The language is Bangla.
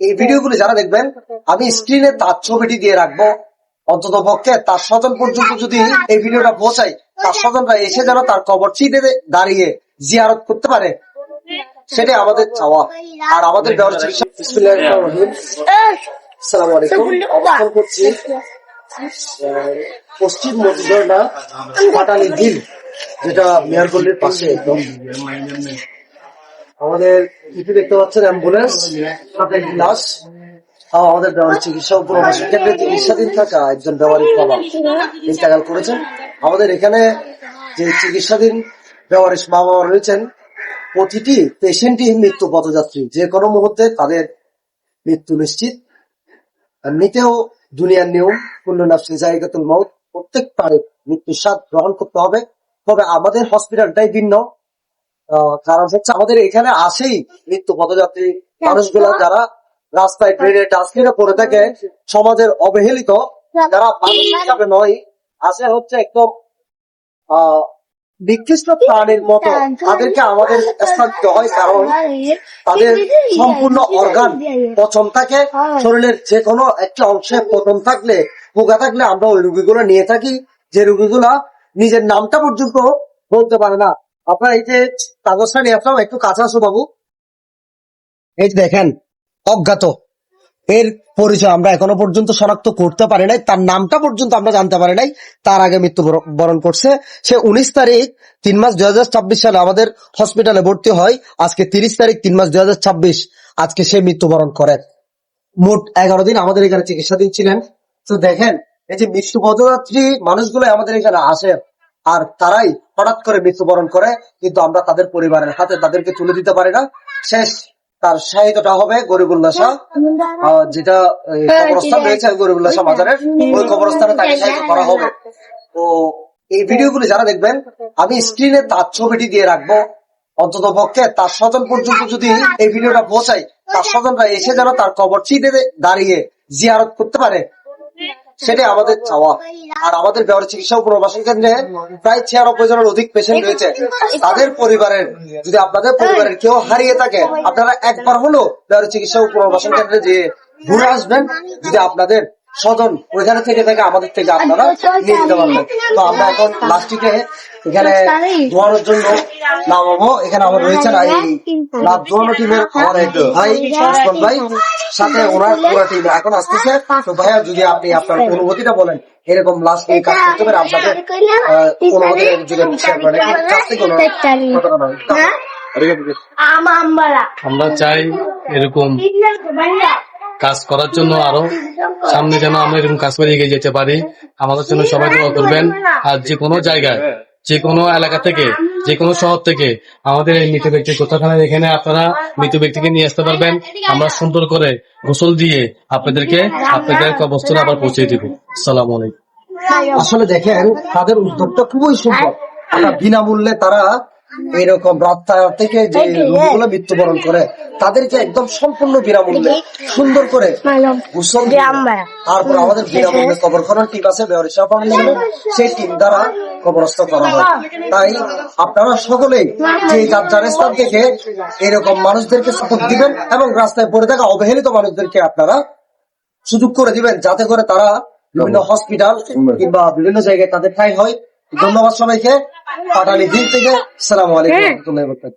এই ভিডিওগুলো যারা দেখবেন, আমি স্ক্রিনে তার ছবিটি দিয়ে রাখবো। অন্তত পক্ষে তার স্বজন পর্যন্ত যদি এই ভিডিওটা পৌঁছায়, তার স্বজনরা এসে যেন তার কবর চিঠে দাঁড়িয়ে জিয়ারত করতে পারে, সেটাই আমাদের চাওয়া। আর আমাদের ব্যবহার চিকিৎসা আসসালামু আলাইকুম। অবস্থান করছি পশ্চিম মধ্যনা পাটালি ঝিল, যেটা মেয়রগল্লির পাশে একদম। আমাদের কিছু দেখতে পাচ্ছেন অ্যাম্বুলেন্স, সাথে গ্লাস। আমাদের ব্যবহারিক চিকিৎসা উপরবাসী কেন্দ্রে চিকিৎসাধীন থাকা একজন ব্যবহারিক বাবা ইন্তেকাল করেছেন। আমাদের এখানে যে চিকিৎসাধীন ব্যবহারিক মা বাবা রয়েছেন, প্রতিটি পেশেন্টই মৃত্যু পথযাত্রী, যে কোনো মুহূর্তে তাদের মৃত্যু নিশ্চিত। এমনিতেও দুনিয়ার নিয়ম, কুল্লু নাফসিন যায়িকাতুল মউত, প্রত্যেক পারে মৃত্যুর স্বাদ গ্রহণ করতে হবে। তবে আমাদের হসপিটালটাই ভিন্ন, কারণ হচ্ছে আমাদের এখানে আসেই মৃত্যু পথযাত্রী মানুষগুলা, যারা রাস্তায় ট্রেনে ডাস্টবিনে পড়ে থাকে, সমাজের অবহেলিত, যারা মানুষ হিসাবে নয়, আসে হচ্ছে একদম নিকৃষ্ট প্রাণীর মতো। তাদেরকে আমাদের স্থান দিতে হয়, কারণ তাদের সম্পূর্ণ অর্গান পচন থাকে। শরীরের যে কোনো একটা অংশে পতন থাকলে, পোকা থাকলে আমরা ওই রোগীগুলো নিয়ে থাকি, যে রোগীগুলা নিজের নামটা পর্যন্ত বলতে পারে না। আপনার এই যে কাগজটা নিয়ে আসলাম, একটু কাছে আসো বাবু। এই দেখেন, অজ্ঞাত, এর পরিচয় আমরা এখনো পর্যন্ত শনাক্ত করতে পারি নাই, তার নামটা পর্যন্ত আমরা জানতে পারি নাই। তার আগে মৃত্যুবরণ করছে। সে 19 তারিখ 3 মাস 2026 সালে আমাদের হসপিটালে ভর্তি হয়। আজকে 30 তারিখ 3 মাস 2026, আজকে সে মৃত্যুবরণ করে। মোট 11 দিন আমাদের এখানে চিকিৎসাধীন ছিলেন। তো দেখেন, এই যে মৃত্যু পথযাত্রী মানুষগুলো আমাদের এখানে আসে, আর তারাই হঠাৎ করে মৃত্যুবরণ করে, কিন্তু আমরা তাদের পরিবারের হাতে তাদেরকে তুলে দিতে পারি না। শেষ তার শাহিদটা হবে গরিবুল্লাহ শাহ, যেটা কবরস্থান রয়েছে গরিবুল্লাহ শাহ মাজারের, ওই কবরস্থানে তাকে শাহিদ করা হবে। তো এই ভিডিওগুলো যারা দেখবেন, আমি স্ক্রিনে তার ছবিটি দিয়ে রাখবো। অন্তত পক্ষে তার স্বজন পর্যন্ত যদি এই ভিডিওটা পৌঁছায়, তার স্বজনরা এসে যেন তার কবর চিঠে দাঁড়িয়ে জিয়ারত করতে পারে, সেটাই আমাদের চাওয়া। আর আমাদের ব্যবহারিক চিকিৎসা পুনর্বাসন কেন্দ্রে প্রায় 96 জনের অধিক পেশেন্ট রয়েছে। তাদের পরিবারের, যদি আপনাদের পরিবারের কেউ হারিয়ে থাকে, আপনারা একবার হলো ব্যবহারিক চিকিৎসা পুনর্বাসন কেন্দ্রে যে ঘুরে আসবেন। যদি আপনাদের স্বজন ওইখানে থেকে থাকে, আমাদের থেকে আপনারা নিয়ে নিতে পারবেন। তো আমরা এখন লাস্টিকে এখানে ধোয়ানোর জন্য নামাবো। এখানে আমার রয়েছেন এই লাভ ধোয়ানো টিমের আমার এক ভাই ওসমান ভাই, সাথে ওনার পুরো টিম এখন আসতেছে। তো ভাইয়া, যদি আপনি আপনার অনুভূতিটা বলেন, এরকম লাস্ট এই কাজ করতে পারে আপনাদের অনুভূতি শেয়ার করেন। কাছ থেকে আমরা চাই এরকম কাজ করার জন্য, আরো সামনে যেন আমরা এরকম কাজ করে এগিয়ে যেতে পারি। আমাদের জন্য সবাই দোয়া করবেন। আর যে কোনো জায়গায়, যে কোনো এলাকা থেকে, যে কোনো শহর থেকে আমাদের এই মৃত ব্যক্তি কোথাখানে, এখানে আপনারা মৃত ব্যক্তিকে নিয়ে আসতে পারবেন। আমরা সুন্দর করে গোসল দিয়ে আপনাদেরকে আপনাদের কবরস্থানে আবার পৌঁছে দিব। আসসালামু আলাইকুম। আসলে দেখেন, তাদের উদ্যোগটা খুবই সুন্দর। বিনামূল্যে তারা এরকম রাস্তা থেকে যে রোগীগুলো মৃত্যুবরণ করে, তাদেরকে একদম সম্পূর্ণ বিনামূল্যে সুন্দর করে গোসল, তারপর আমাদের বিনামূল্যে কবর খনন টিম আছে ব্যবহারিক ফাউন্ডেশন, সেই টিম দ্বারা কবরস্থ করা হয়। তাই আপনারা সকলেই যে যার স্থান থেকে এরকম মানুষদেরকে সাপোর্ট দিবেন, এবং রাস্তায় পড়ে থাকা অবহেলিত মানুষদেরকে আপনারা সুযোগ করে দিবেন, যাতে করে তারা বিভিন্ন হসপিটাল কিংবা বিভিন্ন জায়গায় তাদের ঠাঁই হয়। ধন্যবাদ সবাইকে। পাটালি ঝিল থেকে আসসালামু আলাইকুম।